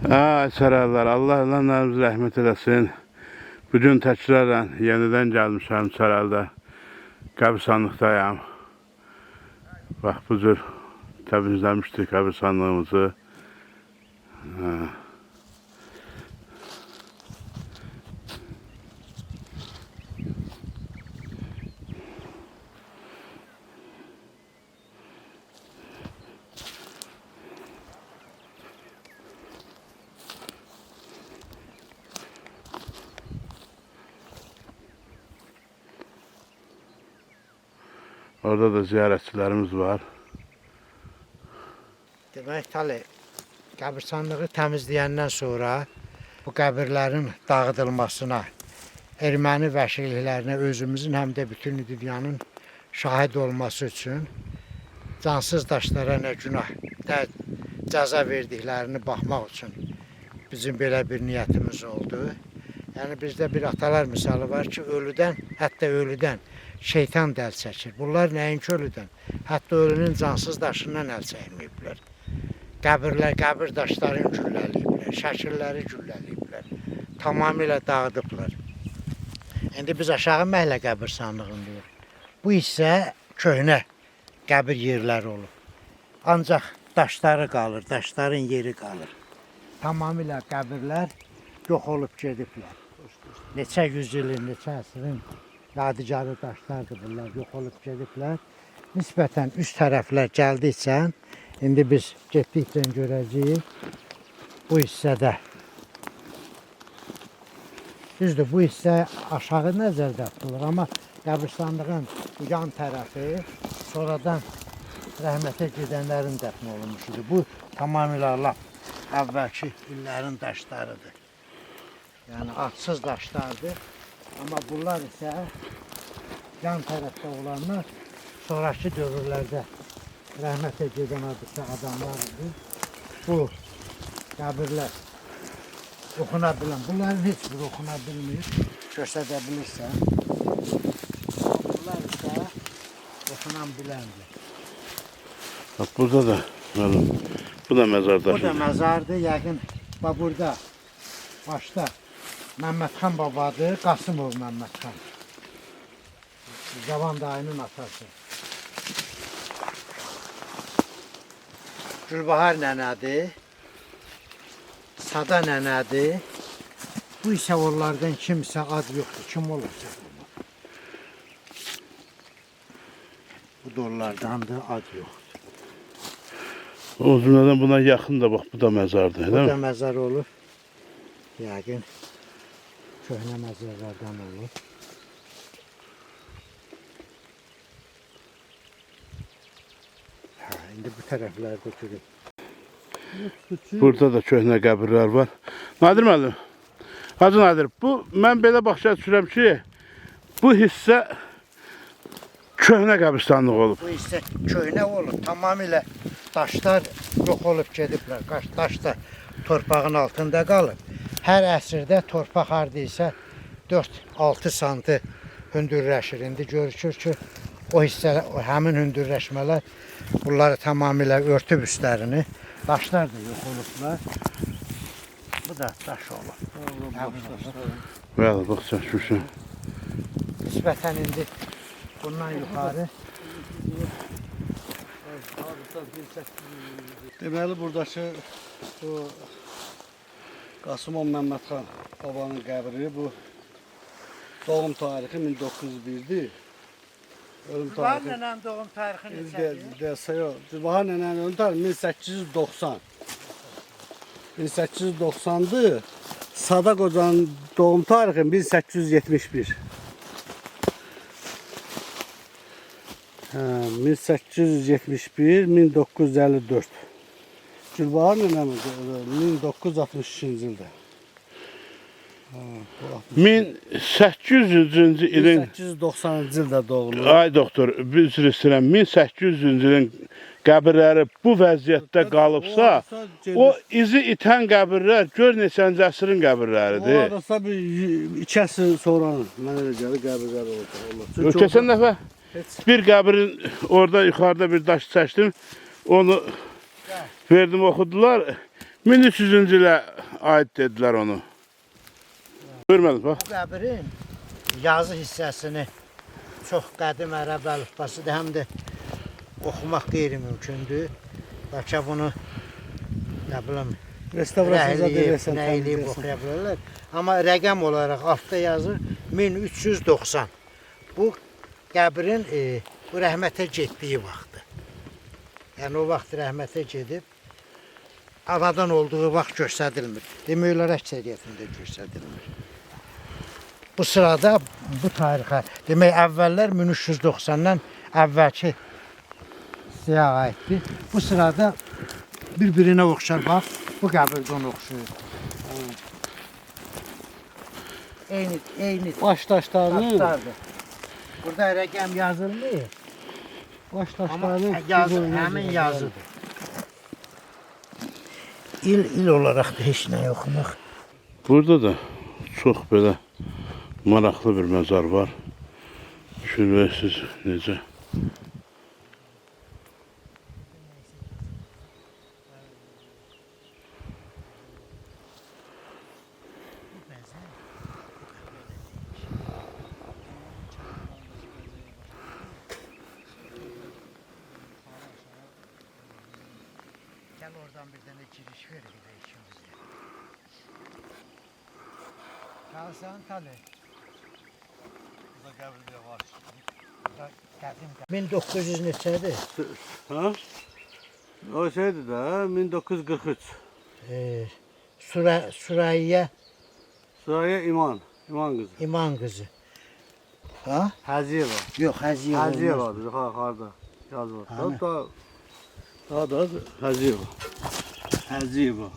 Sərarlar, Allah Allah rəhmət eləsin. Bugün təkrarən yenidən gəlmişəm Sərarda. Qəbirstanlıqdayam. Bax, bu cür təmizləmişdik qəbirstanlığımızı. Orada da ziyarətçilərimiz var. Demək, Tali, qəbirstanlığı təmizləyəndən sonra bu qəbirlərin dağıdılmasına, erməni vəhşiliklərinə özümüzün həm də bütün dünyanın şahid olması üçün cansız daşlara nə günah cəza verdiklərini baxmaq üçün bizim belə bir niyyətimiz oldu. Yəni bizdə bir atalar misalı var ki, ölüdən, hətta ölüdən şeytan da əl çəkir. Bunlar nəinki ölüdən, hətta ölünün cansız daşından əl çəkməyiblər. Qəbirlər, qəbir daşlarını gülləliyiblər, şəkilləri gülləliyiblər, tamamilə dağıdıblar. İndi biz aşağı məhəllə qəbirstanlığındayıq. Bu isə köhnə qəbir yerləri olub. Ancaq daşları qalır, daşların yeri qalır. Tamamilə qəbirlər yox olub gediblər. Neçə yüzilin, neçə əsrin yadigarı daşlardır bunlar, yox olub gediblər. Nisbətən üst tərəflər gəldikcə, indi biz getdikcə görəcəyik bu hissədə. Düzdür, bu hissə aşağı nəzərdə tutulur, amma qəbirstanlığın yan tərəfi sonradan rəhmətə gedənlərin dəfn olunmuşudur. Bu tamamilə lap əvvəlki illərin daşlarıdır. Yəni adsız daşlardır. Amma bunlar isə yan tərəfdə olanlar sonraki dövrlərdə rəhmətə gedən adamlardır. Bu qəbirlər oxuna bilən, bunların heç biri oxuna bilmir, göstərə bilirsən. Bunlar isə oxuna biləndir. Bak, burada da, bu da məzar daşı. Bu da məzardır, yəqin burada başda Məmmədxan babadır, Qasımov Məmmədxan. Cavan dayının atası. Gülbahar nənədir, Sada nənədir. Bu isə onlardan kimsə ad yoxdur, kim olacaq? Bu da onlardandır, ad yoxdur. O cümlədən buna yaxın da bax, bu da məzardır, Bu değil da mi? məzar olur, yəqin. Köhnə məzarlardan olur. İndi bu tərəflərdə görək. Burada da köhnə qəbirlər var. Nadir müəllim, Hacı Nadir, mən belə baxışa düşürəm ki, bu hissə köhnə qəbirstanlıq olub. Bu isə köhnə olub, tamamilə daşlar yox olub gediblər. Daş da torpağın altında qalıb. Hər əsrdə torpaq hardaysa 4-6 santı hündürləşir. İndi görükür ki, o hissələr, həmin hündürləşmələr bunları tamamilə örtüb üstlərini. Daşlar da yox olublar. Bu da daş olub. Bəli, bax, çəkmişəm. Nisbətən indi bundan yuxarı. Deməli, buradakı bu Qasımov Məmmədxan babanın qəbri, bu doğum tarixi 1901-dir. Gülbahar nənənin doğum tarixi neçədir? Gülbahar nənənin ölüm tarihi 1890. 1890'dır. Sada Qocanın doğum tarihi 1871. 1871, 1954. Gülbahar nənəmin 1962-ci ildə. 1800-cü ilin 1890-cı ildə doğulur. Ay doktor, üzr istəyirəm, 1800-cü ilin qəbirləri bu vəziyyətdə qalıbsa, o izi itən qəbirlər gör neçənci əsrin O qəbirləridir. arasa bir 2 əsr sonra mənə elə gəlir qəbirlər olur. Keçən dəfə bir qəbrin orada yuxarıda bir daş çəkdim, onu verdim oxudular. 1300-cü ilə aid dedilər onu. Görmədim, bax. Bu qəbrin yazı hissəsini çox qədim ərəb əlifbasıdır, həm də oxumaq qeyri-mümkündür. Bəlkə bunu, nə bilim, nə eləyib oxuya bilərlər. Amma rəqəm olaraq altda yazır 1390. Bu qəbrin bu rəhmətə getdiyi vaxtı. Yəni o vaxt rəhmətə gedib, anadan olduğu vaxt göstərilmir. Demək olar əksəriyyətində göstərilmir. Bu sırada bu tarixə, demək əvvəllər 1390-dan əvvəlki siyah aiddir. Bu sırada bir-birinə oxşar, bax, bu qəbirdən oxşuyur. Eyni Baş daşlarını daşlardır. Burada rəqəm yazılmır, baş amma daşlarını həmin yazıdır. İl olaraq da heç nə yoxmaq. Burada da çox belə maraqlı bir məzar var. Görürsünüz necə. Gəl oradan bir dənə giriş ver ikimiz də. Qalsan talı. burada qəbirdə var. Qədim. 1900 neçədir? Ha? O şeydir də 1943. Süreyya Sıraya İman qızı. İman qızı. Ha? Həciyeva. Yox, Həziyə olmaz. Həziyevadır, yuxarıda yazılır. Hani? Daha da Həciyeva. Həciyeva.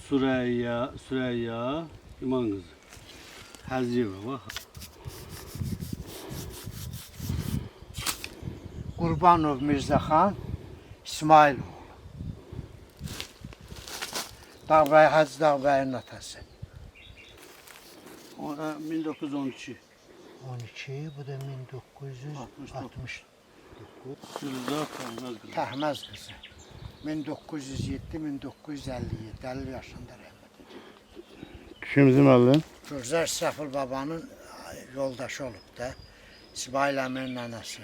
Süreyya İman qızı. Həciyeva bax. Qurbanov Mirzəxan İsmailov. Dağbəy Hacı Dağbəyin atası. O da 1912. 12, bu da 1960. Sürüzdə Təhməz qızı. Təhməz qızı. 1907-1957, 50 yaşında rəhmət edildi. Kimdir müəllim? Gürcər Səfil babanın yoldaşı olub da. İsmail əminin nənəsi.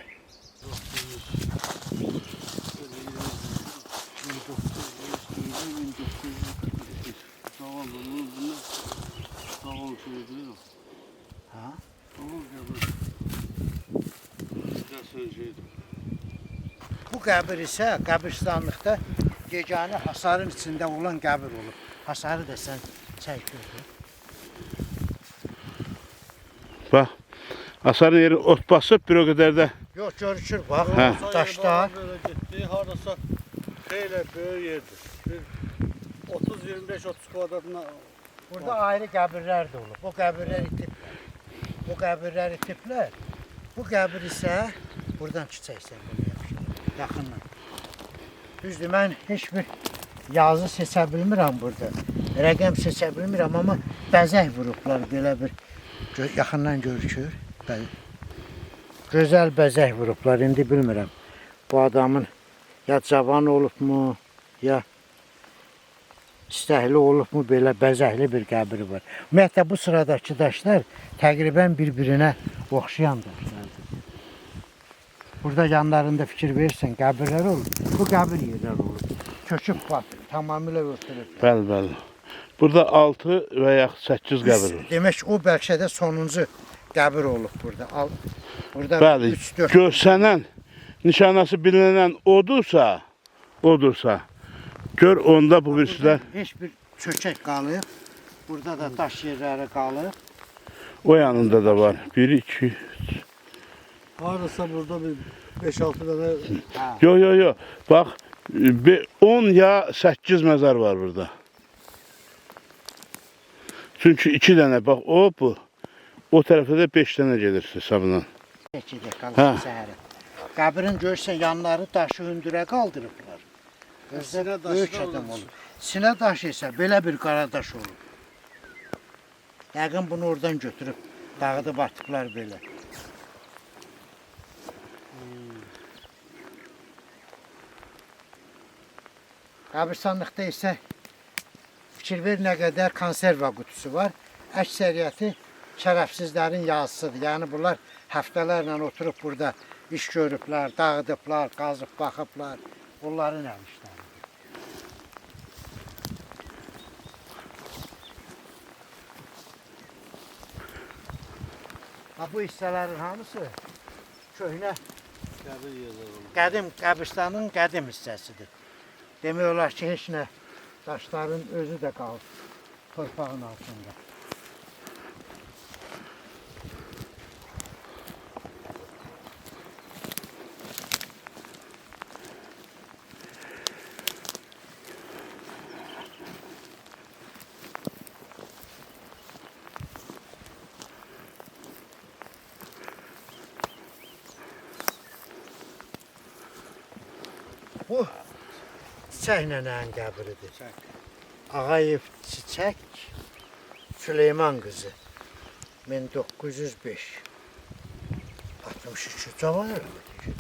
1942. Tamam, bunu tamam söylüyor. Ha? Tamam ya bu. Nasıl şeydi? Bu qəbir isə qəbirstanlıqda yeganə hasarın içində olan qəbir olub. Hasarı da sən çəkirdin. Bax. Asarın yeri ot basıb bir o qədər də. Yox, görüşür, bax, Hə. daşlar. Böyle gitti, hardasa xeyli böyük yerdir. Bir 30-25-30 kvadratına Burada ayrı qəbirlər də olub. O qəbirlər itiblər. Bu qəbirlər itiblər. Bu qəbir isə buradan keçəksən belə yaxşı. Yaxından. Düzdür, mən heç bir yazı seçə bilmirəm burada. Rəqəm seçə bilmirəm, amma bəzək vurublar belə bir yaxından görükür. Gözəl bəzək vurublar, indi bilmirəm. Bu adamın ya cavan olubmu, ya istəkli olubmu, belə bəzəkli bir qəbri var. Ümumiyyətlə, bu sıradakı daşlar təqribən bir-birinə oxşayan daşlardır. Burada yanlarında fikir verirsən, qəbirlər olur. Bu qəbir yerlər olur. Köçüb batır, tamamilə örtülür. Bəli, bəli. Burada 6 və yaxud 8 qəbir var. Demək, o bəlkə də sonuncu qəbir olub burada. Burada Bəli, 3-4 görsənən, nişanası bilinən odursa, gör onda bu birisilər heç bir çökək qalıb. Burada da daş yerləri qalıb. o yanında da var. 1, 2, hardasa burada bir 5-6 tane Yo. Bax, 10 ya 8 məzar var burada. Çünki 2 dənə, bax, o bu. O tərəfə də 5 dənə gedir hesabla. Çəkəcək Hə. qalıb səhərə. Qəbrin görsən yanları daşı hündürə qaldırıblar. Sinə daşı Böyük da adam olur. olur. Sinə daşı isə belə bir qara daş olur. Yəqin bunu oradan götürüb dağıdıb atıblar belə. Qəbirstanlıqda isə fikir ver nə qədər konserva qutusu var. Əksəriyyəti şərəfsizlərin yazısıdır. Yəni bunlar həftələrlə oturub burada iş görüblər, dağıdıblar, qazıb baxıblar. Onların əl işləridir. Bu hissələrin hamısı köhnə Qəbir yerləri. qədim qəbirstanın qədim hissəsidir. Demək olar ki, heç nə daşların özü də qalıb torpağın altında. Bu Çiçək nənənin qəbridir. Ağayev Çiçək Süleyman qızı 1905 63 cavan elədi.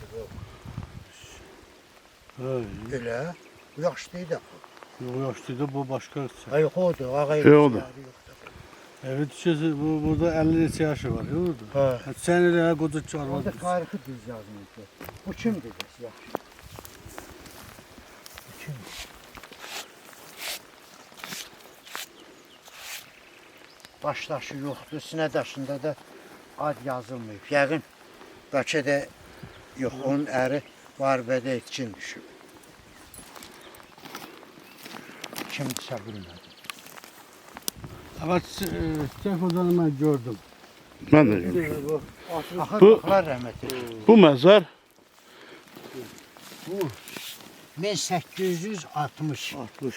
Elə yaşlıydı. Yox, yaşlıydı, bu başqa çiçək. Ay odur, Ağayev odur. Evet, burada 50 neçə yaşı var, yoxdur? Hə. Sən elə qoca çarvad. Orada tarixi düz yazmışdı. Bu kimdir bəs yaxşı? Bu kimdir? Başdaşı yoxdur, sinə daşında da ad yazılmayıb. Yəqin bəlkə də yox, onun əri müharibədə itkin düşüb. Kimdirsə bilmədim. Evet, çiçək odanı mən gördüm. Mən də görmüşəm. Bu Axır Bu- baxlar rəhmət eylesin. Bu məzar Bu 1860. 60.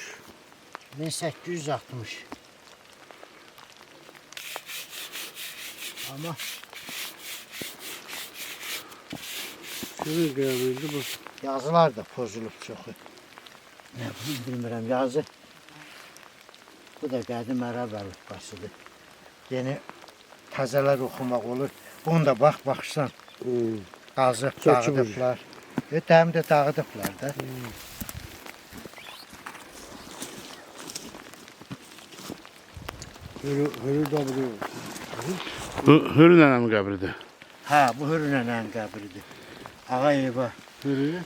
1860. Ama Kimin qəbirdi bu? yazılar da pozulub çoxu. Nə bilmirəm yazı. Bu da qədim ərəb əlifbasıdır. Yeni təzələr oxumaq olur. Bunu da baxsan qazıb Çəkib dağıdıblar. Həm də dağıdıblar da. Hürü da bunu. bu Hürü nənəmin qəbridir. Hə, bu Hürü nənənin qəbridir. Ağayeva Hürü.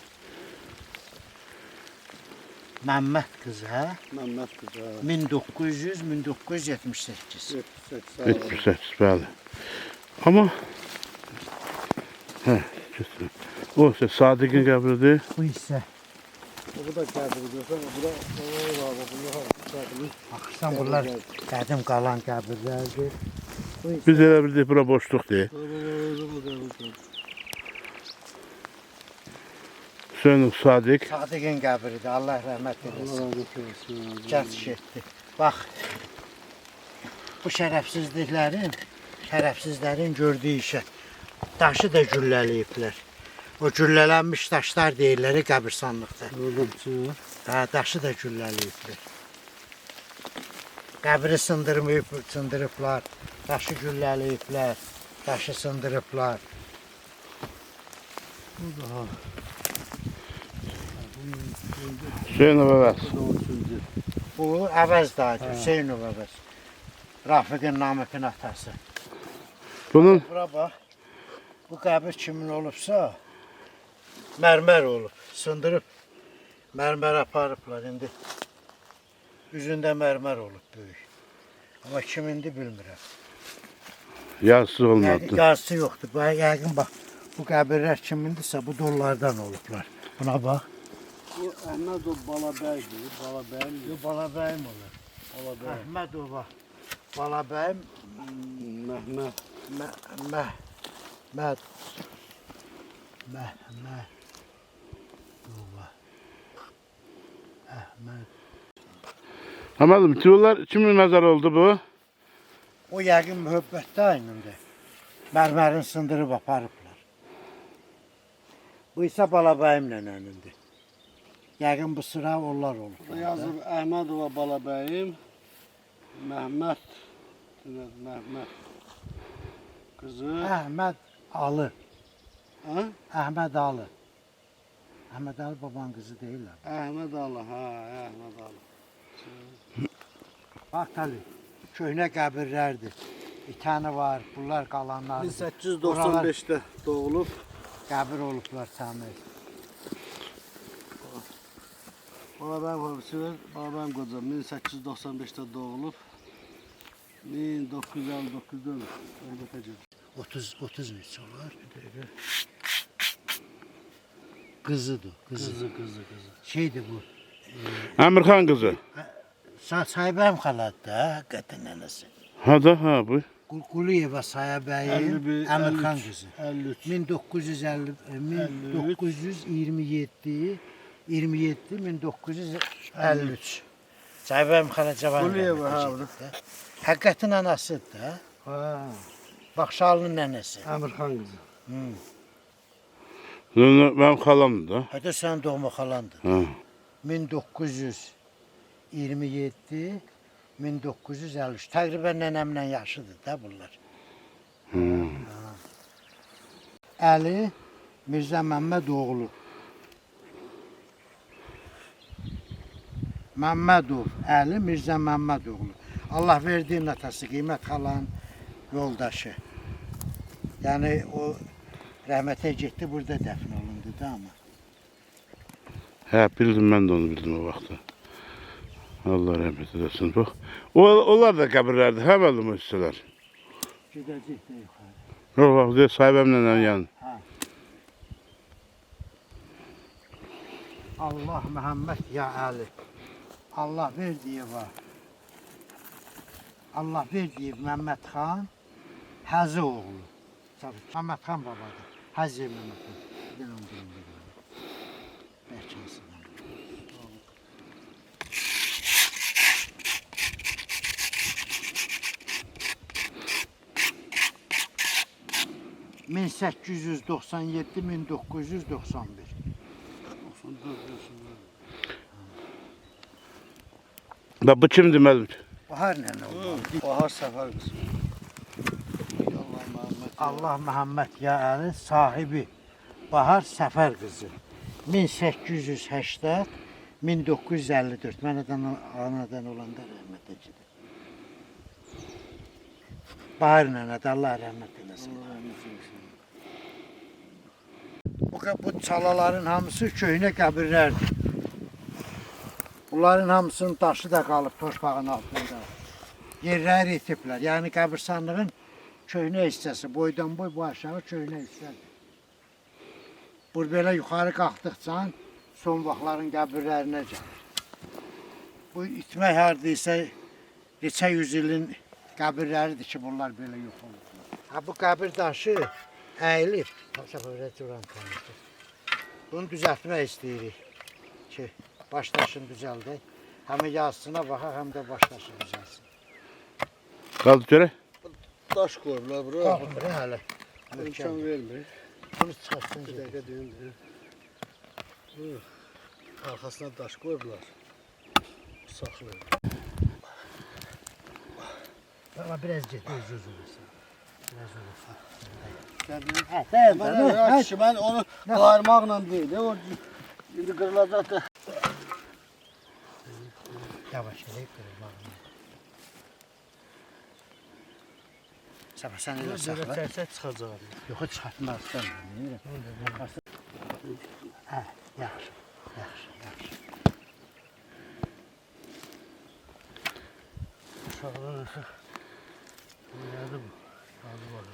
Məmməd qızı, hə? Məmməd qızı. 1900-1978. 78, bəli. Amma hə, götürün. O isə Sadiqin qəbridir. Bu hissə. Bu da qəbirdir. Bu da Baxırsan bunlar qədim qalan qəbirlərdir. Bu hissə Biz elə bildik bura boşluq deyil. Hüseynov Sadiq. Sadiqin qəbridir. Allah rəhmət eləsin. Gənc getdi. Bax, bu şərəfsizlərin gördüyü işə daşı da güllələyiblər. O güllələnmiş daşlar deyirlər qəbirstanlıqda. Hə, daşı da güllələyiblər. Qəbri sındırıblar, daşı güllələyiblər, daşı sındırıblar. Hüseynov Əvəz. Bu Əvəz dayıdır, Hüseynov Əvəz. Rafiqin Namiqin atası. Bunun Bura bax, bu qəbir kimin olubsa, mərmər olub, sındırıb, mərmər aparıblar indi. Üzündə mərmər olub böyük. Amma kimindir bilmirəm. yazısı olmadı. Yarısı yoxdur. Yəqin bax, bu qəbirlər kimindirsə bu dollardan olublar. Buna bax. Bu Əhmədov Balabəydir. Balabəyim. Bu Balabəyim olur. Balabəyim. Əhmədova. Balabəyim. Məhməd. Məhmədova. Əhməd. Anladım. Diyorlar kimin məzarı oldu bu? O yəqin mühəbbətdə aynında. Mərmərin sındırıb aparıblar. Bu isə Balabəyim nənənindir. Yəqin bu sıra onlar olublar. Yazıb Əhmədova Balabəyim. Məhməd. Məhməd. Qızı. Əhməd Alı. Ha? Əhməd Alı. Əhməd Ali babanın qızı deyirlər. Əhməd Allah, ha, Əhməd Allah. Bax təli, köhnə qəbirlərdir. Bir tane var, bunlar qalanlardır. 1895'te doğulup Qəbir olublar Samir. babam babam kocam 1895'te doğulup 1959'da ölmüş. Öldürteceğim. 30 neçə olar? Qızıdır, qızı. Kızı. Şeydir bu. Əmirxan qızı. Sahibəm xaladır da, həqiqətən nənəsi. Ha da ha bu. Quliyeva Sahibəyin 51, Əmirxan 53, qızı. 53. 1953. Sahibəm xala cavan. Quliyeva, ha, bu. Həqiqətin anasıdır da. Ha, Baxşalının nənəsi. Əmirxan kızı. Mənim xalamdır da. Hətta sənin doğma xalandır. Ha. 1927 1953. Təqribən nənəmlə yaşıdır da bunlar. Əli Mirzə Məmməd oğlu. Məmmədov Əli Mirzə Məmməd oğlu. Allah verdiğin atası Qiymət xalanın yoldaşı. Yəni o rəhmətə getdi, burada dəfn olundu da amma. Hə, bildim, mən də onu bildim o vaxtda. Allah rəhmət eləsin. Bax, onlar da qəbirlərdir, hə müəllim o hissələr? Gedəcək də yuxarı. Yox, bax, deyə sahibəmlə yəni. Allah Məhəmməd ya Əli. Allah verdiyi var. Allah verdiyi Məhəmməd xan Həzi oğlu. Məhəmməd xan babadır. Həzi Məhəmməd xan. Bir dənə onu deyim. Bəlkə nasıl? 1897-1991. Bax, bu kimdir müəllim? Bahar nənə oldu. Bahar Səfər kızı. Allah Məhəmməd ya Əli sahibi Bahar Səfər qızı. 1880 1954. Məndən anadan olanda rəhmət edir. Bahar nənə də Allah rəhmət eləsin. Bu çalaların hamısı köhnə qəbirlərdir. Bunların hamısının daşı da qalıb torpağın altında. Yerləri itiblər. Yəni qəbirstanlığın köhnə hissəsi, boydan boy bu aşağı köhnə hissədir. Bu belə yuxarı qalxdıqca son vaxtların qəbirlərinə gəlir. Bu itmək hardaysa neçə yüzilin qəbirləridir ki, bunlar belə yox olublar. Ha, bu qəbir daşı əyilib. Bunu düzəltmək istəyirik ki, baş daşını düzəldək. Həm yazısına baxaq, həm də baş daşı düzəlsin. Qaldı görək. Daş koyurlar bura. Qalmır hələ. İmkan vermir. Bunu çıxartsın. Bir dəqiqə düyün. Arkasına daş koyurlar. Saxlayın. Ama biraz get, öz olursa. Biraz olursa. Hə, ben onu parmağla değil. O indi qırılacaq da. Yavaş eləyib qırılmağını. Sabah sən elə saxla. Tərsə çıxacaq. Yox, çıxartmaz. Hə, yaxşı. Uşaqlar uşaq. Nədir bu? Yazı var.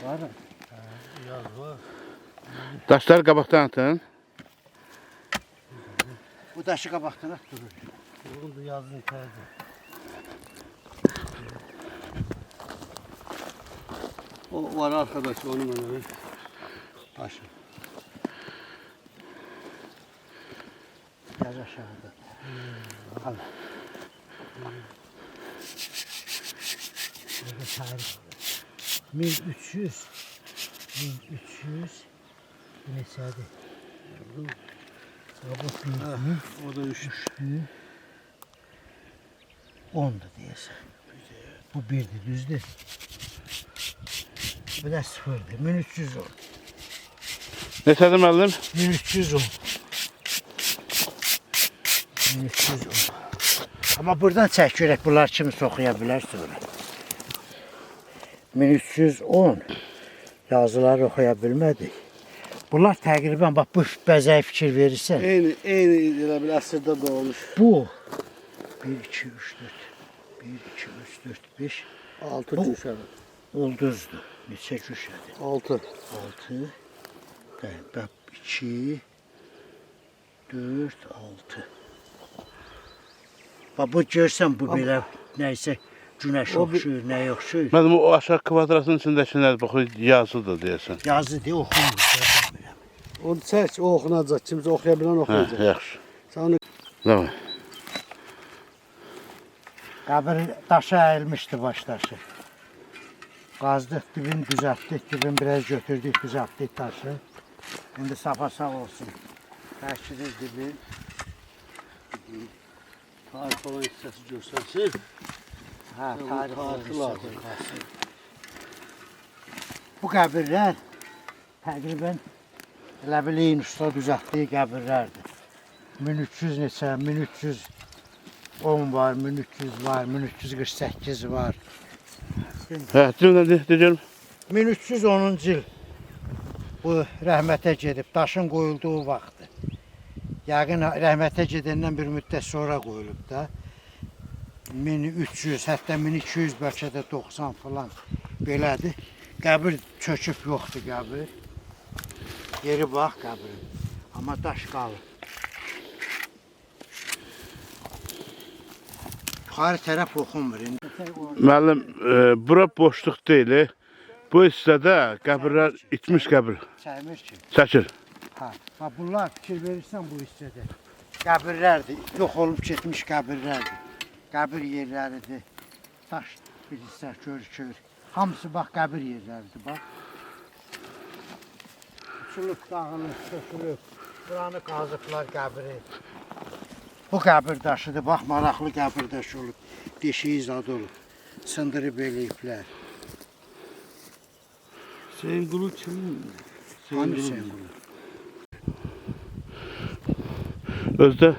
Var mı? Yazı var. Daşları qabaqdan atın. Bu daşı qabaqdan at durur. Bunun da yazını tərdi. O var arkadaş, onu bana ver. Taşı. Yaz aşağıda. Al. Burada tarih. 1300 neçədir? O da 3. 10'du deyəsən. Bu 1'dir, düzdür. Bu da 0'dır. 1310. Neçədir müəllim? 1310. 1310. Amma buradan çək görək bunlar kimi soxuya bilər sonra. 1310 yazıları oxuya bilmədik. Bunlar təqribən bax bu bəzəyə fikir verirsən. Eyni elə bir əsrdə doğmuş. Bu 1 2 3 4 1 2 3 4 5 6 Bu- cüşədir. ulduzdur. Neçə köşədir? 6. 6 bax 2 4 6. Bax bu görsən bu belə nəysə günəş O bir- oxşuyur, nə oxşuyur? Mənim o aşağı kvadratın içindəki nədir? Bax, yazıdır deyəsən. Yazı deyə oxumur. Bilmirəm. Onu çək, o oxunacaq. Kimsə oxuya bilən Hə, oxuyacaq. yaxşı. Sən onu Davay. Qəbir daşa əyilmişdi baş daşı. Qazdıq, dibini düzəltdik, dibini biraz götürdük, düzəltdik daşı. İndi sapa sağ olsun. Təşkiriz dibi. tarix olan hissəsi göstərsin. Hə, Bu tarix tarixi lazım. Bu qəbirlər təqribən elə biləyin usta düzəltdiyi qəbirlərdir. 1300 neçə, 1310 var, 1300 var, 1348 var. Hə, deyəcəm. 1310-cu il bu rəhmətə gedib, daşın qoyulduğu vaxtı. Yəqin rəhmətə gedəndən bir müddət sonra qoyulub da. 1300, hətta 1200, bəlkə də 90 falan belədir. Qəbir çöküb yoxdur qəbir. Yeri bax qəbirin. Amma daş qalır. Yuxarı tərəf oxunmur. Müəllim, bura boşluq deyil. Bu hissədə qəbirlər itmiş qəbir Çəkmir ki. çəkir. Ha, bax bunlar fikir verirsən bu hissədə. Qəbirlərdir, yox olub getmiş qəbirlərdir. Qəbir yerləridir. Daş bir hissə görükür. Hamısı bax qəbir yerləridir, bax. Uçulub, dağılıb, sökülüb. Buranı qazıblar qəbiri. Bu qəbir daşıdır, bax maraqlı qəbir daşı olub. Deşiyi zad olub. Sındırıb eləyiblər. Hüseynqulu kimin? Hanı Hüseynqulu? Özdə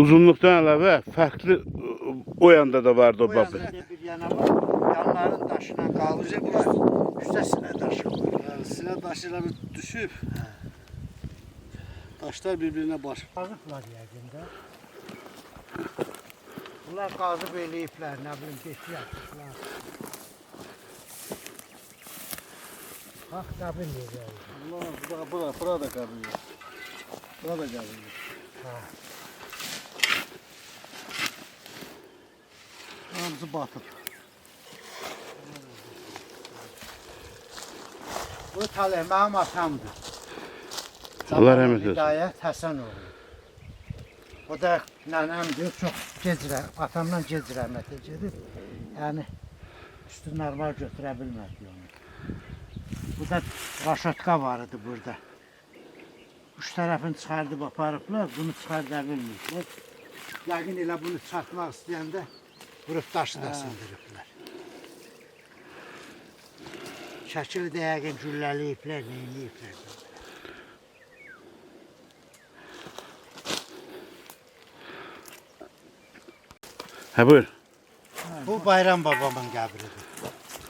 uzunluqdan əlavə fərqli o yanda da vardı o Bu babı. yanda bir yana var, yanların daşına qaldırıblar. Üstəsinə daşı var. Yəni sinə daşı ilə bir düşüb. Daşlar bir-birinə baş. Qazıblar yəqin də. Bunlar qazıb eləyiblər, nə bilim, deşik yapmışlar. Bax, qəbir yerləri. Bura da qəbir yox. Bura da qəbir yox. Hamısı batıb. Bu Talih mənim atamdır. Allah rəhmət eləsin. Hidayət Həsənoğlu. O da nənəmdir, çox gec, atamdan gec rəhmətə gedib. Yəni, üstü normal götürə bilmədi onu. Bu da raşotka var idi burada. Üç tərəfini çıxardıb aparıblar, bunu çıxarda bilməyiblər. Yəqin elə bunu çıxartmaq istəyəndə vurub daşı da sındırıblar. Şəkili də yəqin gülləliyiblər, neyləyiblər. Hə, buyur. Bu Bayram babamın qəbridir.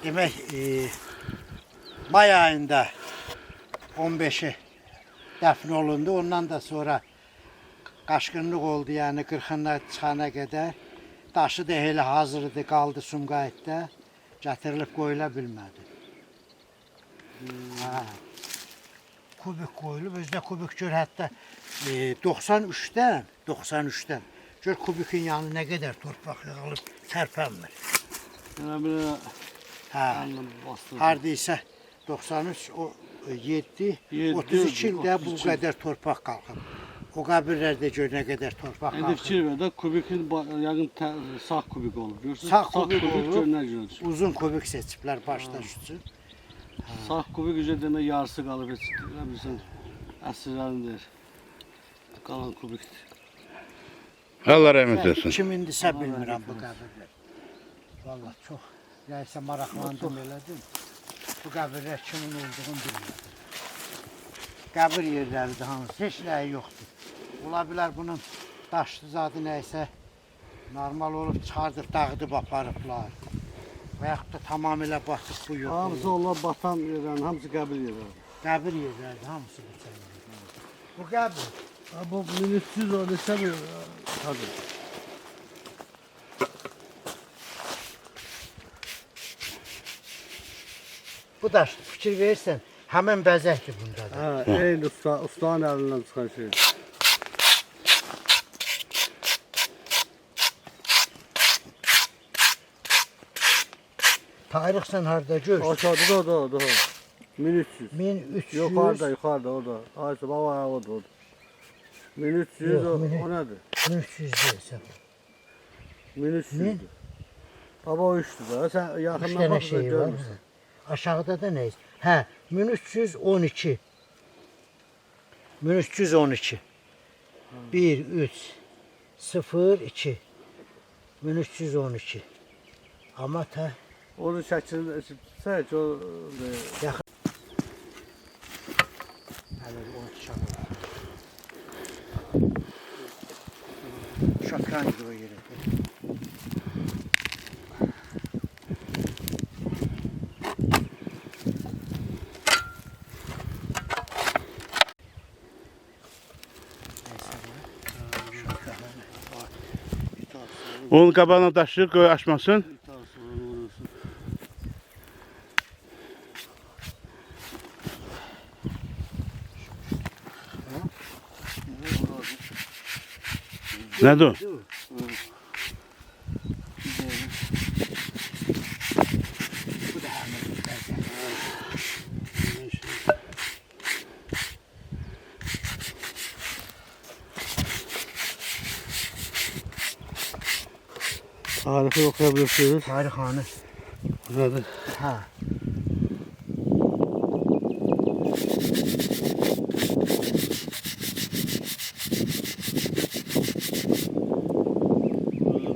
Demək, may ayında 15-i dəfn olundu. Ondan da sonra qaşqınlıq oldu, yəni 40-ına çıxana qədər. Daşı da elə hazır idi, qaldı Sumqayıtda. Gətirilib qoyula bilmədi. Kubik qoyulub, özdə kubik gör, hətta 93-dən gör kubikin yanı nə qədər torpaq yığılıb tərpənmir. Yəni belə Hə, bastırdı. hardaysa 93, 7, 32 ildə bu qədər torpaq qalxıb. O qəbirlərdə gör nə qədər torpaq İndi qalxıb. fikir ver də kubikin yəqin sağ kubik olub. Görürsən? Sağ kubik olub. görünər görünür. Uzun kubik seçiblər başdaş üçün. Sağ kubik üzə demək yarısı qalıb heç bilirsən. Əsrlərindir. Qalan kubikdir. Allah rəhmət eləsin. Kimindirsə bilmirəm bu qəbirlər. Vallahi çox. Nəysə maraqlandım elədim. Bu qəbirlər kimin olduğunu bilmirəm. Qəbir yerləridir hamısı, heç nəyi yoxdur. Ola bilər bunun daşlı zadı nəysə normal olub çıxardıb dağıdıb aparıblar. Və yaxud da tamamilə batıb bu yox. Hamısı onlar batan yerlərin, hamısı qəbir yerləri. Qəbir yerlərdir, hamısı bu çaylar. Bu qəbir. Ha, bu 1300 o neçə bir tadı. Bu daş fikir verirsən, həmin bəzəkdir bundadır. Ha, eyni ustanın əlindən çıxan şey. Tarix sən harda gör? Aşağıda da. 1300. 1300. Yuxarıda o da. Aysa baba o da. 1300 Yox, o nədir? 1300 deyilsən. 1300. Baba o üçdür da. Sən 3 yaxından dənə baxırsan şey var. görmürsən. Aşağıda da nə? Hə, 1312. 1312. 1 3 0 2. 1312. Amma ta Onun şəklini çək o yaxın. Hələ o çağır. Şakran gibi o yeri. Onun qabağına daşıyır, qoy açmasın. Nədir o? Bu da həmin bəzək. Tarifi oxuyabilirsiniz. Tarixanı. Nədir? Hə.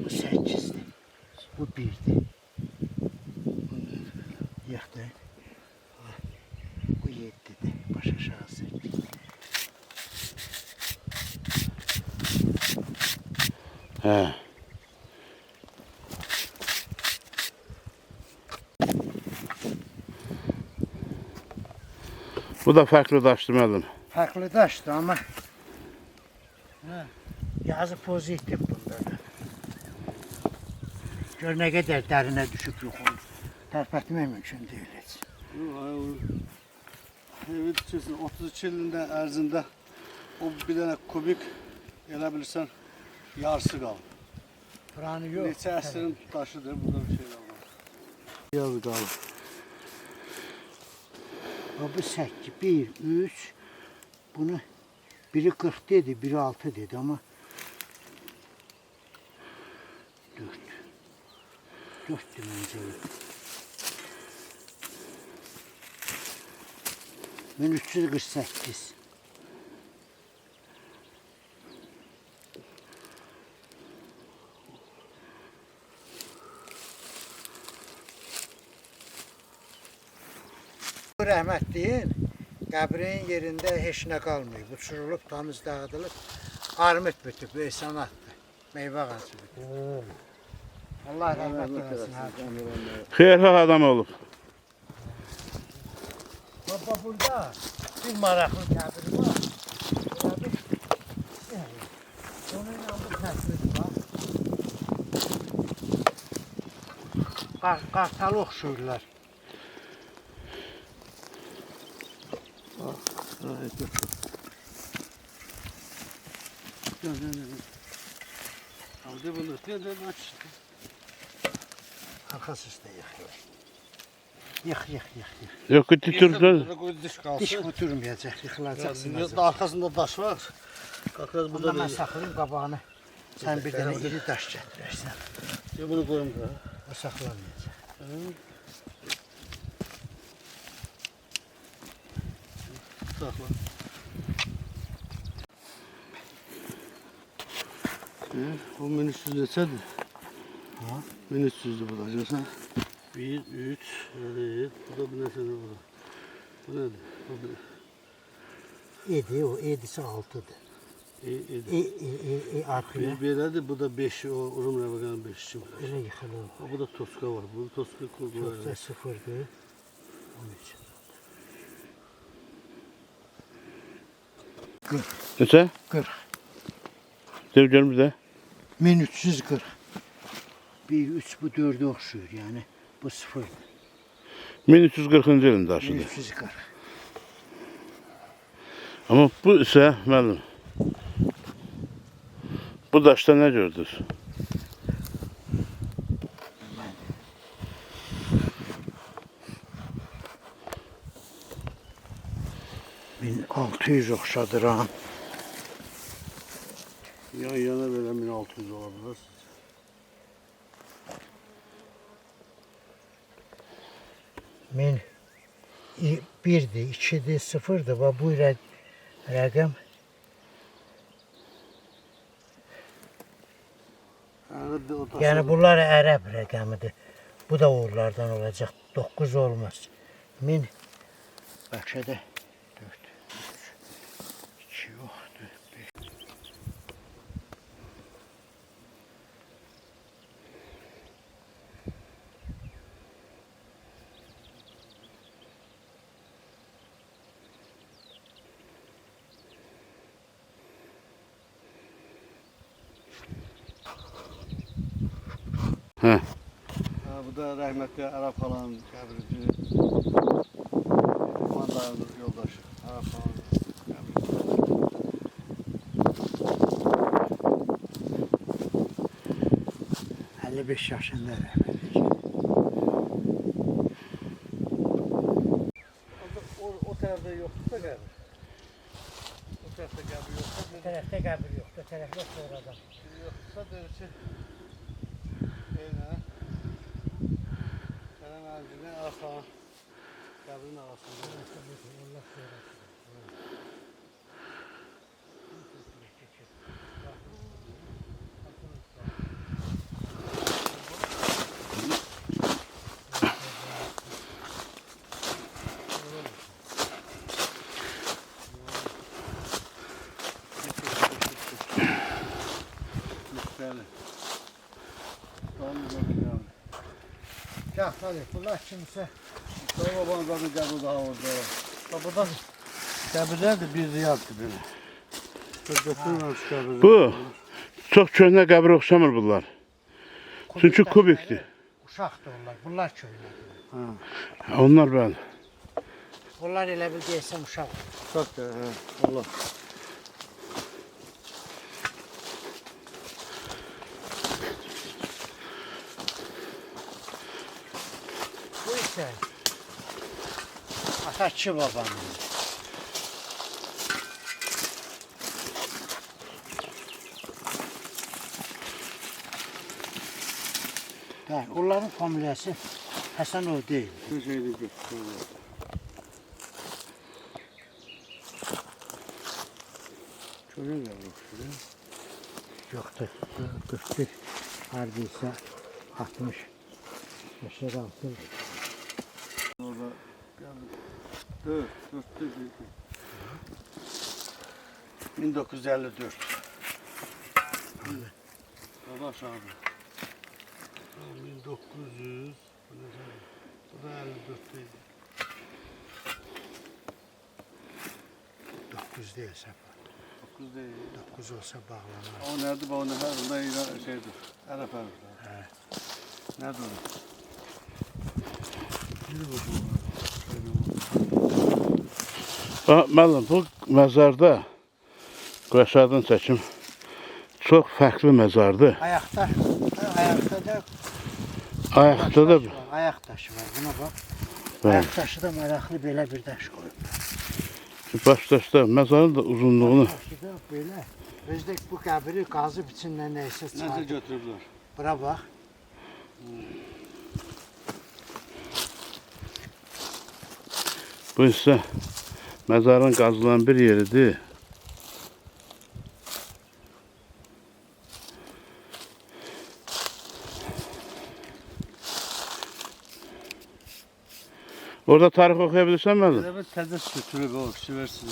Bu 8'dir. Bu 1'dir. Yaxdır. Bu 7'dir. Baş aşağı 8. Hə. Bu da fərqli daşdır müəllim. Farklı daşdır ama yazı pozitif bundadır. Gör ne kadar derine düşüp yok olur. Tərpətmək mümkün deyil heç. Evet, 32 ilin də ərzində o bir dənə kubik elə bilirsən yarısı qalıb. Buranı yox. Neçə əsrin daşıdır, burada bir şeylər var. Yazı qalıb. Bu 8, 1, 3, bunu biri 40 dedi, biri 6 dedi ama 4. 4 dimensiyon. 1348. Rəhmətliyin qəbrin yerində heç nə qalmayıb. Uçurulub, təmiz dağıdılıb, armud bütüb, sanatdır. Meyvə ağacıdır. Allah rəhmət eləsin. Xeyirxah adam olub. Baba burada bir maraqlı qəbir var. Qəbir. Onun yanında təsviri var. Qartalı oxşuyurlar. Hadi bunu aç. Arxası üstə yıxılır. Yıx. Yox, titurdur. Diş qalsın. Diş götürməyəcək, yıxılacaqsın. Arkasında daş var. Qalqaz Burada burada mən saxlayım qabağını. Sən bir dənə iri daş gətirərsən. Bunu qoyum da. O saxlamayacaq. Saxla. O 1300 neçədir? Ha? 1300'dür bu da. Görsən? 1, 3, evet. Bu da bir neçədir bu da. Bu nədir? Bu bir... Edi, o edisi 6'dır. Arkaya. Belədir, bu da 5, o Rum Rəvəqanın 5 kimi. Elə yıxılır. Bu da Toska var. Bu Toska kurdu. Çoxsa sıfırdır. 13. Neçə? 40. Dev görüm bir də. 1340. 1, 3 bu 4'e oxşuyur yəni. Bu 0. 1340-cı ilin daşıdır. 1340. Amma bu isə müəllim. Bu daşda nə gördünüz? Min 600 oxşadıram. Yan yana belə 1600 ola bilər. Min 1'dir, 2'dir, 0'dır. Və bu rəqəm yəni bunlar ərəb rəqəmidir. Bu da uğurlardan olacaq. 9 olmaz. 1000 bəlkə də 4, 3, 2 yoxdur. 5. Hə. Bu da rəhmətli Ərəb xalanın qəbridir. Mandarın yoldaşı. Ərəb xalanın qəbridir. 55 yaşında O tərəfdə yoxdur da qəbir. O tərəfdə qəbir yoxdur. Bu tərəfdə qəbir yoxdur, tərəfdə sonradan. Yoxsa deyir ki, eynə, sənə mənzilin Ərəb xalanın qəbrinin arasında. Allah sonrası. Bəli. Tamam, gördüm. Gah, hadi, bunlar kimsə. Sonra babanın zaten qəbri daha orada. Buradan qəbirlər də bir ziyaddır belə. Götürürəm şu qəbirləri. Bu çox köhnə qəbrə oxşamır bunlar. Çünki kubikdir. Uşaqdır onlar, bunlar köhnədir. Onlar bəli. Bunlar elə bil deyəsən uşaq. Uşaq da, hə. Allah. Bu isə Atatçı babanın. Hə, onların familiyası Həsənov deyil. Bir şey de götürürəm. Köhnə qəbri oxşuyur. Yoxdur. 41 harbi isə 60 yaşar altı. Orada qəbri. 4, 1954. Orada aşağıda. 1900. Bu da 54'teydi. 9 deyilsə. 9 değil. 9 olsa bağlanar. O nerede bu? Onda şeydir. Ərəb ərəb. Nerede o? Müəllim, bu məzarda Qaşadın çəkim çox fərqli məzardır. Ayaqda da Ayaqda da ayaq daşı var. Buna bax. Bəli. Ayaq daşı da maraqlı belə bir daş qoyub. başdaşda məzarın da uzunluğunu Daşı da belə. Özdə bu qəbri qazıb içindən nəysə Nerede çıxardı. götürüblər? Bura bax. bu isə məzarın qazılan bir yeridir. Orada tarix oxuya bilirsən müəllim? Elə bir təzə götürüb o, versin.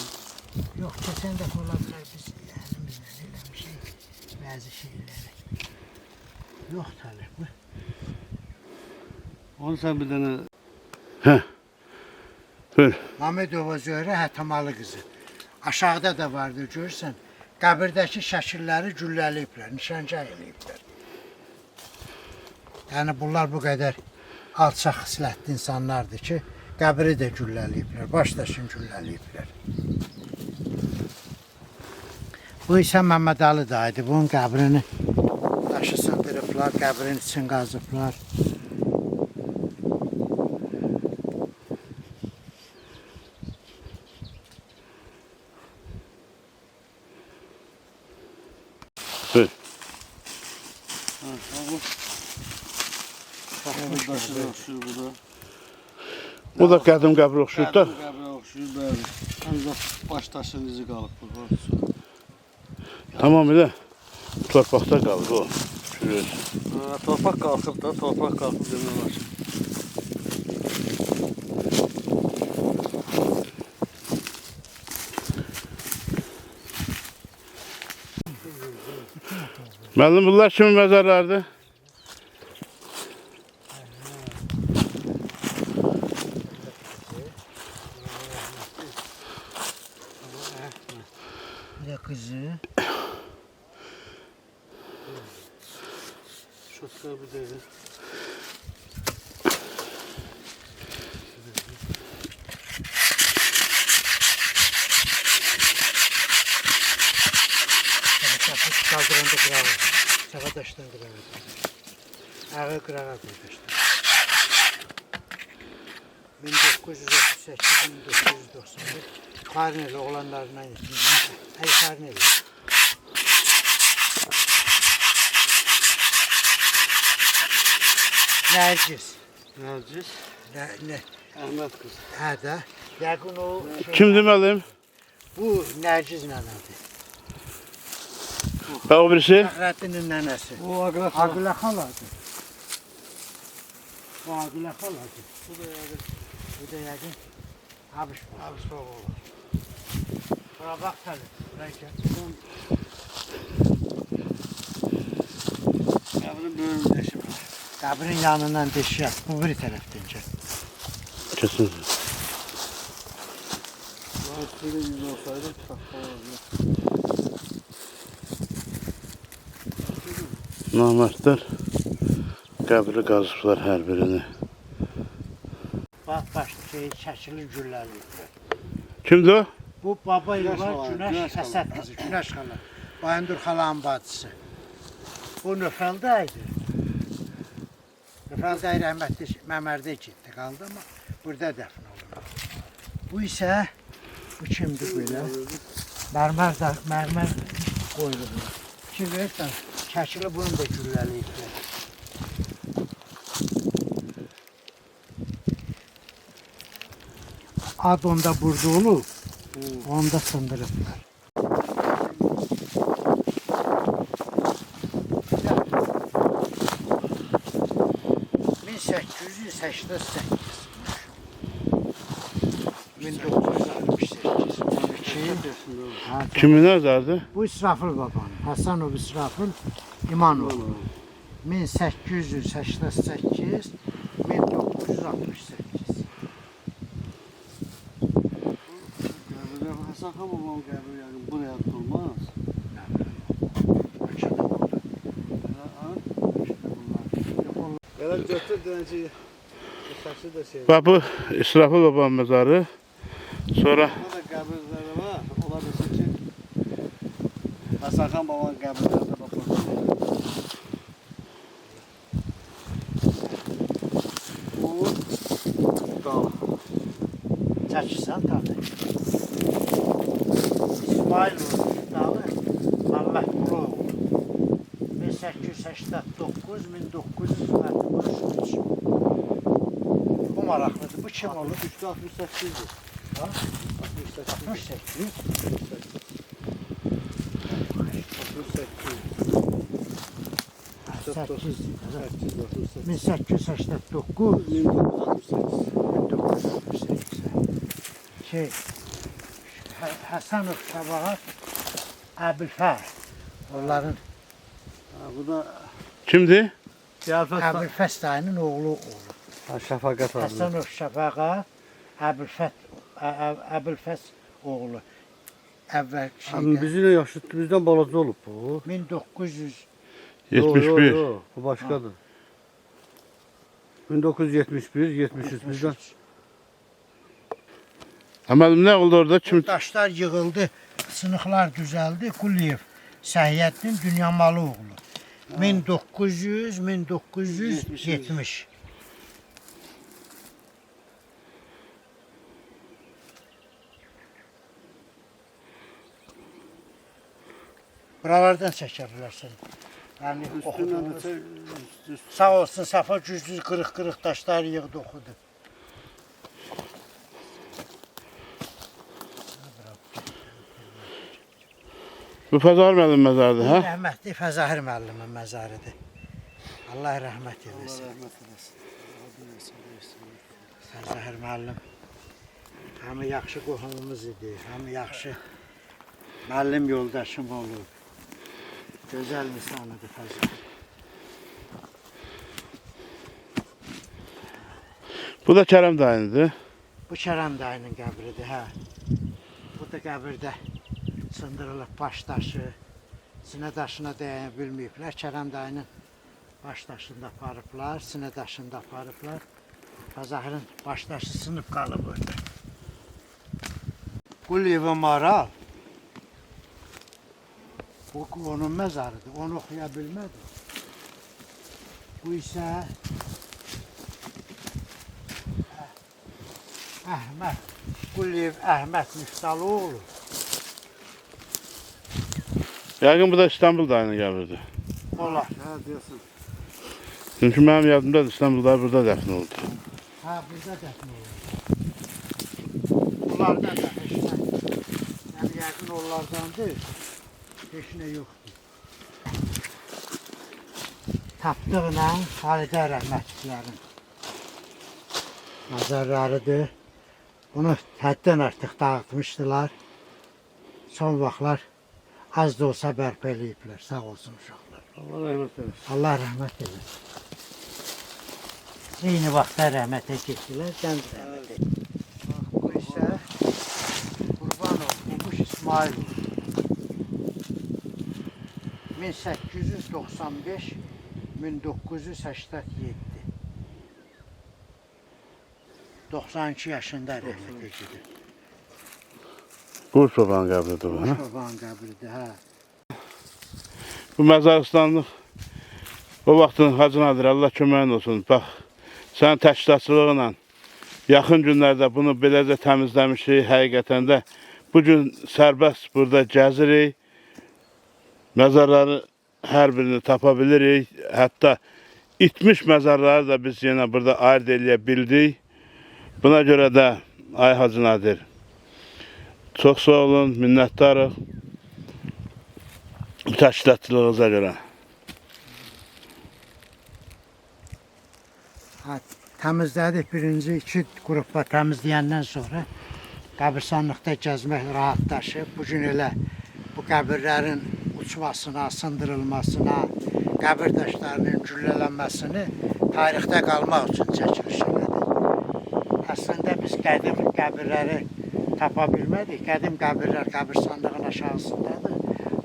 Yox, keçən dəfə ola bilər biz əlimizlə eləmişik bəzi şeyləri. Yox təbii bu. Onu sen bir tane Buyur. Mamedova Zöhrə Hətəmalı qızı. Aşağıda da vardı görürsən. Qəbirdəki şəkilləri gülləliyiblər, nişancaq eləyiblər. Yəni bunlar bu qədər alçaq xislətli insanlardır ki, qəbri də gülləliyiblər, baş daşını gülləliyiblər. Bu isə Məmmədəli dayıdır. Bunun qəbrini daşı sındırıblar, qəbrin için qazıblar. Buyur. bu taşı da oxşuyur bu da. Bu da qədim qəbir oxşuyur da. Qəbrə oxşuyur, bəli. Ancaq baş daşının izi qalıb burada. Tamamilə torpaqda qalır o. Görüyorsun. Torpaq qalxıb da, torpaq qalxıb demək olar. Müəllim, bunlar kimin məzarlarıdır? Bir də qızı. Şotka bir de. Kaldıranda qırağı. Sağa daşdan qırağı. Ağı qırağa qoymuşlar. 1938-1991 Karneli oğlanlarından yetişmiş. Ay Karneli. Nərgiz. Nərgiz. Ne? Əhməd qız. Hə də. Yəqin o Kimdir müəllim? bu Nərgiz nənədir. Və o birisi? Fəxrəddinin nənəsi. O Aqra xala. Aqilə xaladır. Bu Aqilə xaladır. Bu da yəqin. Bu da yəqin Abış oğlu. Bura bax təli. Buraya gəl. Qəbrin böyük deşib. Qəbrin yanından deşiyat. Bu bir tərəfdən gəl. Kesin. Üstündə yüz olsaydı taxta olardı. Namərdlər qəbri qazıblar hər birini. Bax şəkili gülləliyiblər. Kimdir o? Bu baba ilə Günəş var, xala, Günəş Günəş xala. Əsəd qızı, Günəş xala. Bayındır xalanın bacısı. Bu Nöfəldə idi. Nöfəldə rəhmətli Məmərdə getdi, qaldı amma burada dəfn olundu. Bu isə, bu kimdir belə? Mərmər qoyulub. Ki verirsən, şəkili bunu da gülləliyiblər. Ad onda burada olub, onda sındırıblar. Kimin əzardır? Bu İsrafil babanın, Həsənov İsrafil İmanov. 1888-1968. Qəbirdə Həsən xan babamın qəbri yəqin buraya atılmaz. Belə götür deyəcək. Saçı da şey. Bax bu İsrafil babanın məzarı. Sonra Burada da qəbirləri var. Ola bilsin ki Həsən xan babamın qəbirlərində baxır. Bu dağ. Çəkirsən tabii. İsmail dalı Məhəmməd Qulov. 1889-1963. Bu maraqlıdır. Bu kim olur? 68-dir. Ha? 68. 68. 68. 1889 1968. 1968. Şey, Həsənov Şabağa, Əbülfər. Onların Ha, bu da Kimdir? Ziyafət Əbülfəs dayının oğlu. ha, Şəfaqət adlı. Həsənov Şabağa, Əbülfəs oğlu. Əvvəl şeydə Bizimlə yaşıtdı, bizdən balaca olub bu. 1900 71. Bu başqadır. 1971, 73 bizdən. Əməlim nə oldu orada? Kim? daşlar yığıldı, sınıqlar düzəldi. Quliyev Səhiyyəddin Dünyamalı oğlu. 1970. Buralardan çəkə bilərsən. Yəni oxuduğumuz. Sağ olsun Safa güclü qırıq-qırıq daşlar yığdı oxudu. Bu Fəzar müəllim məzarıdır, hə? Rəhmətli Fəzahir müəllimin məzarıdır. Allah rəhmət eləsin. Fəzahir müəllim həm yaxşı qohumumuz idi, həm yaxşı müəllim yoldaşım olub. Gözəl insanıdır Fəzahir. Bu da Kərəm dayındır. Bu Kərəm dayının qəbridir, hə. Bu da qəbirdə sındırılıb baş daşı, sinə daşına dəyə bilməyiblər. Kərəm dayının baş daşını da aparıblar, sinə daşını da aparıblar. Fəzahirin baş daşı sınıb qalıb orada. Quliyev Maral. Bu onun məzarıdır, onu oxuya bilmədi. Bu isə Əhməd, Quliyev Əhməd Müftalıoğlu. Yəqin bu da İstanbul dayının qəbridir. Olar. Ha, deyəsən. Çünki mənim yadımdadır İstanbul dayı burada dəfn oldu. Ha, burada dəfn olur. Onlardan da heç nə. Yəni, yəqin onlardandır. Heç nə yoxdur. Tapdıqla Xalidə rəhmətliklərin məzarlarıdır. Bunu həddən artıq dağıtmışdılar. Son vaxtlar az da olsa bərpa eləyiblər. Sağ olsun uşaqlar. Allah rəhmət eləsin. Allah rəhmət eləsin. Eyni vaxtda rəhmətə getdilər, gənc rəhmətə. Bu isə Qurbanov, Qumuş İsmailov. 1895-1987. 92 yaşında rəhmətə gedir. Qurs babanın qəbridir bu, hə? Babanın qəbridir, hə. Bu məzarlıqdanlıq o vaxtın Hacı Nadir, Allah köməyin olsun. Bax, sənin təşkilatçılığıyla yaxın günlərdə bunu beləcə təmizləmişik. Həqiqətən də bugün sərbəst burada gəzirik. Məzarları hər birini tapa bilirik. Hətta itmiş məzarları da biz yenə burada ayırt eləyə bildik. Buna görə də ay Hacı Nadir, çox sağ olun, minnətdarıq bu təşkilatçılığınıza görə. Təmizlədik birinci iki qrupla təmizləyəndən sonra qəbirstanlıqda gəzmək rahatlaşıb. Bugün elə bu qəbirlərin uçmasına, sındırılmasına, qəbir daşlarının güllələnməsini tarixdə qalmaq üçün çəkiliş elədik. Əslində biz qədim qəbirləri tapa bilmədik. Qədim qəbirlər qəbirstanlığın aşağısındadır.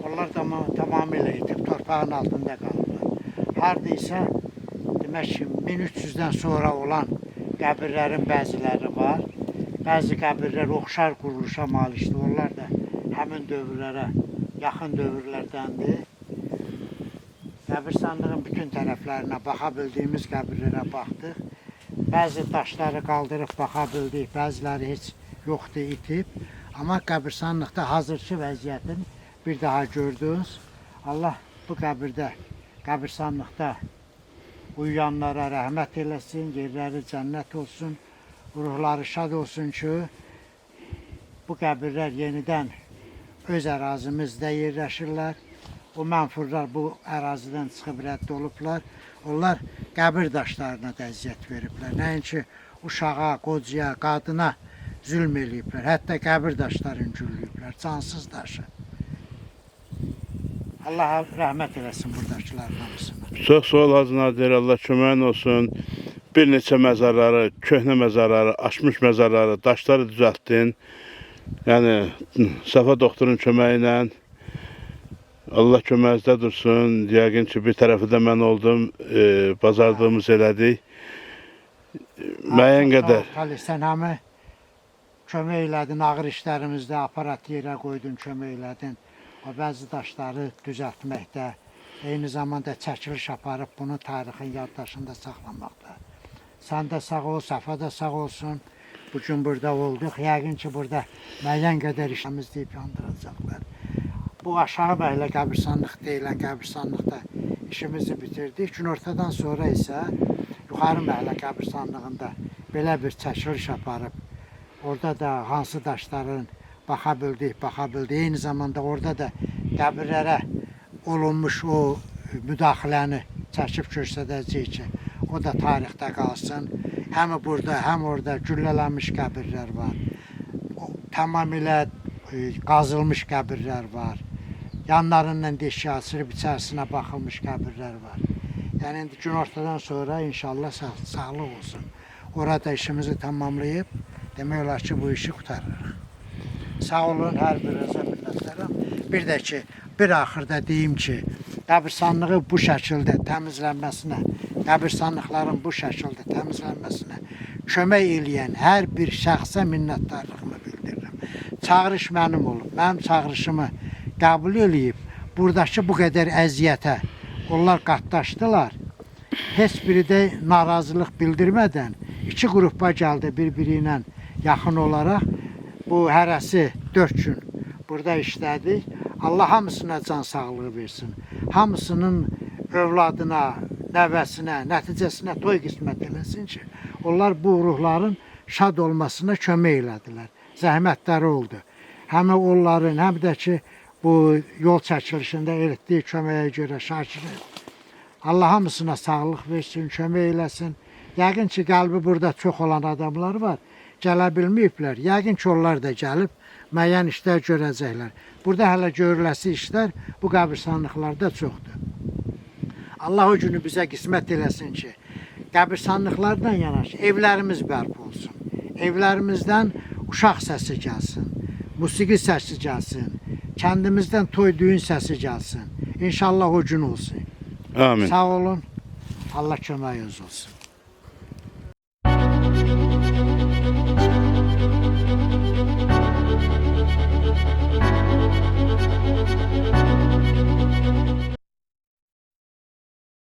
Onlar da tamamilə itib torpağın altında qalıblar. Hardaysa demək ki, 1300-dən sonra olan qəbirlərin bəziləri var. Bəzi qəbirlər oxşar quruluşa malikdir. Onlar da həmin dövrlərə, yaxın dövrlərdəndir. Qəbirstanlığın bütün tərəflərinə baxa bildiyimiz qəbirlərə baxdıq. Bəzi daşları qaldırıb baxa bildik, bəziləri heç yoxdur, itib. Amma qəbirstanlıqda hazırki vəziyyətini bir daha gördünüz. Allah bu qəbirdə, qəbirstanlıqda uyuyanlara rəhmət eləsin, yerləri cənnət olsun, ruhları şad olsun ki, bu qəbirlər yenidən öz ərazimizdə yerləşirlər. O mənfurlar bu ərazidən çıxıb rədd olublar. Onlar qəbir daşlarına da əziyyət veriblər. Nəinki uşağa, qocaya, qadına zülm eləyiblər. Hətta qəbir daşlarını gülləyiblər, cansız daşı. Allah rəhmət eləsin buradakıların hamısına. Çox sağ ol Hacı Nadir, Allah köməyin olsun. Bir neçə məzarları, köhnə məzarları, aşmış məzarları, daşları düzəltdin. Yəni Səfa doktorun köməyi ilə Allah köməyinizdə dursun. Yəqin ki, bir tərəfi də mən oldum, bazardığımız elədik. Müəyyən qədər. Sən həmi kömək elədin, ağır işlərimizdə aparat yerə qoydun, kömək elədin. O bəzi daşları düzəltməkdə, eyni zamanda çəkiliş aparıb bunu tarixin yaddaşında saxlamaqda. Sən də sağ ol, Səfa da sağ olsun. Bugün burada olduq. Yəqin ki, burada müəyyən qədər işimiz deyib yandıracaqlar. Bu aşağı bəylə qəbirstanlıq deyilən qəbirstanlıqda işimizi bitirdik. Günortadan sonra isə yuxarı məhəllə qəbirstanlığında belə bir çəkiliş aparıb, orada da hansı daşların baxa bildik. Eyni zamanda orada da qəbirlərə olunmuş o müdaxiləni çəkib göstərəcəyik ki, o da tarixdə qalsın. Həm burada, həm orada güllələnmiş qəbirlər var. Tamamilə qazılmış qəbirlər var. Yanlarından deşik açılıb içərisinə baxılmış qəbirlər var. Yəni indi günortadan sonra inşallah sağlıq olsun. Orada işimizi tamamlayıb, demək olar ki, bu işi qurtarırıq. Sağ olun, hər birinizə minnətdaram. Bir də ki, bir axırda deyim ki, qəbirstanlığı bu şəkildə təmizlənməsinə, qəbirstanlıqların bu şəkildə təmizlənməsinə kömək eləyən hər bir şəxsə minnətdarlığımı bildirirəm. Çağırış mənim olub, mənim çağırışımı qəbul eləyib, buradakı bu qədər əziyyətə onlar qatlaşdılar. Heç biri də narazılıq bildirmədən iki qrupa gəldi bir-biri ilə yaxın olaraq. Bu hərəsi 4 gün burada işlədik. Allah hamısına can sağlığı versin. Hamısının övladına, nəvəsinə, nəticəsinə toy qismət eləsin ki, onlar bu ruhların şad olmasına kömək elədilər. Zəhmətləri oldu. Həm onların, həm də ki, bu yol çəkilişində etdiyi köməyə görə şakirin. Allah hamısına sağlıq versin, kömək eləsin. Yəqin ki, qəlbi burada çox olan adamlar var. Gələ bilməyiblər. Yəqin ki, onlar da gəlib müəyyən işlər görəcəklər. Burada hələ görüləsi işlər bu qəbirstanlıqlarda çoxdur. Allah o günü bizə qismət eləsin ki, qəbirstanlıqlarla yanaşı evlərimiz bərpa olsun. Evlərimizdən uşaq səsi gəlsin, musiqi səsi gəlsin, kəndimizdən toy düyün səsi gəlsin. İnşallah o gün olsun. Amin. Sağ olun. Allah köməyiniz olsun.